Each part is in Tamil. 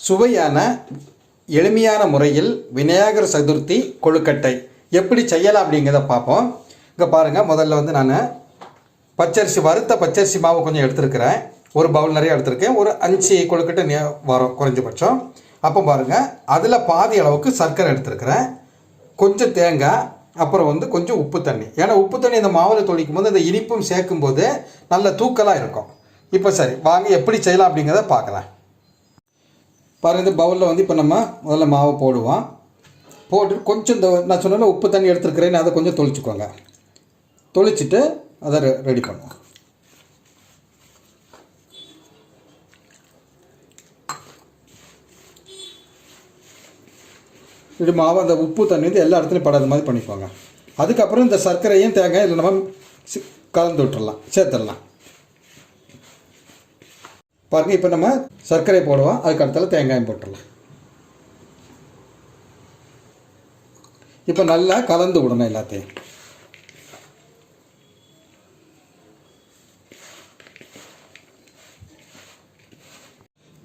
சுவையான எளிமையான முறையில் விநாயகர் சதுர்த்தி கொழுக்கட்டை எப்படி செய்யலாம் அப்படிங்கிறத பார்ப்போம். இங்கே பாருங்கள், முதல்ல வந்து நான் வறுத்த பச்சரிசி மாவு கொஞ்சம் எடுத்துருக்கிறேன். ஒரு பவுல் நிறைய எடுத்திருக்கேன். ஒரு 5 கொழுக்கட்டை வரும் குறைஞ்சபட்சம். அப்போ பாருங்கள், அதில் பாதி அளவுக்கு சர்க்கரை எடுத்துருக்கிறேன், கொஞ்சம் தேங்காய், அப்புறம் வந்து கொஞ்சம் உப்பு தண்ணி. ஏன்னா உப்பு தண்ணி இந்த மாவில் தொளிக்கும் போது இந்த இனிப்பும் சேர்க்கும்போது நல்ல தூக்கலாக இருக்கும். இப்போ சரி, வாங்க எப்படி செய்யலாம் அப்படிங்கிறத பார்க்கலாம். பாருங்கள், இந்த பவுலில் வந்து இப்போ நம்ம முதல்ல மாவை போடுவோம். போட்டுட்டு கொஞ்சம் இந்த நான் சொன்ன உப்பு தண்ணி எடுத்துருக்கிறேன்னு அதை கொஞ்சம் தொளிச்சுக்கோங்க. தொளிச்சுட்டு அதை ரெடி பண்ணுவோம். இது மாவு அந்த உப்பு தண்ணி வந்து எல்லா இடத்துலையும் படாத மாதிரி பண்ணிக்கோங்க. அதுக்கப்புறம் இந்த சர்க்கரையும் தேங்காய் இதில் நம்ம கலந்து விட்டுடலாம், சேர்த்துடலாம். பாருங்கள், இப்போ நம்ம சர்க்கரை போடுவோம், அதுக்கு அடுத்தால தேங்காயும் போட்டுடலாம். இப்போ நல்லா கலந்து விடணும் எல்லாத்தையும்.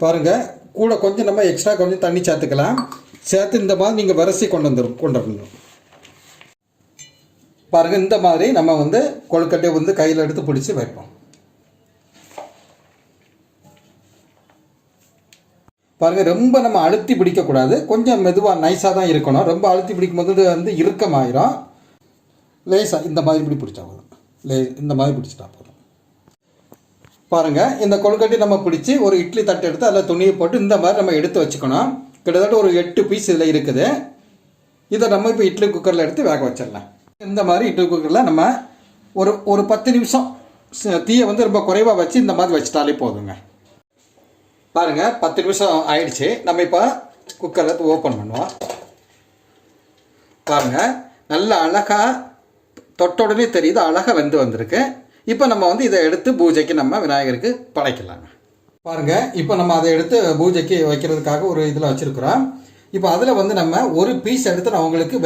பாருங்கள், கூட கொஞ்சம் நம்ம எக்ஸ்ட்ரா கொஞ்சம் தண்ணி சேர்த்துக்கலாம். சேர்த்து இந்த மாதிரி நீங்கள் வரிசை கொண்டு வரணும். பாருங்கள், இந்த மாதிரி நம்ம வந்து கொழுக்கட்டையை வந்து கையில் எடுத்து பிடிச்சி வைப்போம். பாருங்கள், ரொம்ப நம்ம அழுத்தி பிடிக்கக்கூடாது, கொஞ்சம் மெதுவாக நைஸாக தான் இருக்கணும். ரொம்ப அழுத்தி பிடிக்கும் போது வந்து இறுக்கமாயிரும். லேசாக இந்த மாதிரி இப்படி பிடிச்சா போதும். இந்த மாதிரி பிடிச்சிட்டா போதும். பாருங்கள், இந்த கொழுக்கட்டை நம்ம பிடிச்சி ஒரு இட்லி தட்டு எடுத்து அதில் துணியை போட்டு இந்த மாதிரி நம்ம எடுத்து வச்சுக்கணும். கிட்டத்தட்ட ஒரு 8 பீஸ் இதில் இருக்குது. இதை நம்ம இப்போ இட்லி குக்கரில் எடுத்து வேக வச்சிடலாம். இந்த மாதிரி இட்லி குக்கரில் நம்ம ஒரு 10 நிமிஷம் தீயை வந்து ரொம்ப குறைவாக வச்சு இந்த மாதிரி வச்சுட்டாலே போதுங்க. பாருங்கள், 10 நிமிஷம் ஆயிடுச்சு. நம்ம இப்போ குக்கரில் ஓப்பன் பண்ணுவோம். பாருங்கள், நல்ல அழகாக தொட்ட உடனே தெரியுது, அழகாக வெந்து வந்திருக்கு. இப்போ நம்ம வந்து இதை எடுத்து பூஜைக்கு நம்ம விநாயகருக்கு படைக்கலாங்க. பாருங்கள், இப்போ நம்ம அதை எடுத்து பூஜைக்கு வைக்கிறதுக்காக ஒரு இதில் வச்சுருக்குறோம். இப்போ அதில் வந்து நம்ம ஒரு பீஸ் எடுத்து நான் உங்களுக்கு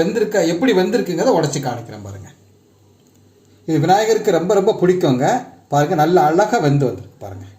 எப்படி வெந்திருக்குங்கிறத உடச்சி காணிக்கிறேன். பாருங்கள், இது விநாயகருக்கு ரொம்ப ரொம்ப பிடிக்குங்க. பாருங்கள், நல்ல அழகாக வெந்து வந்துருக்கு. பாருங்கள்,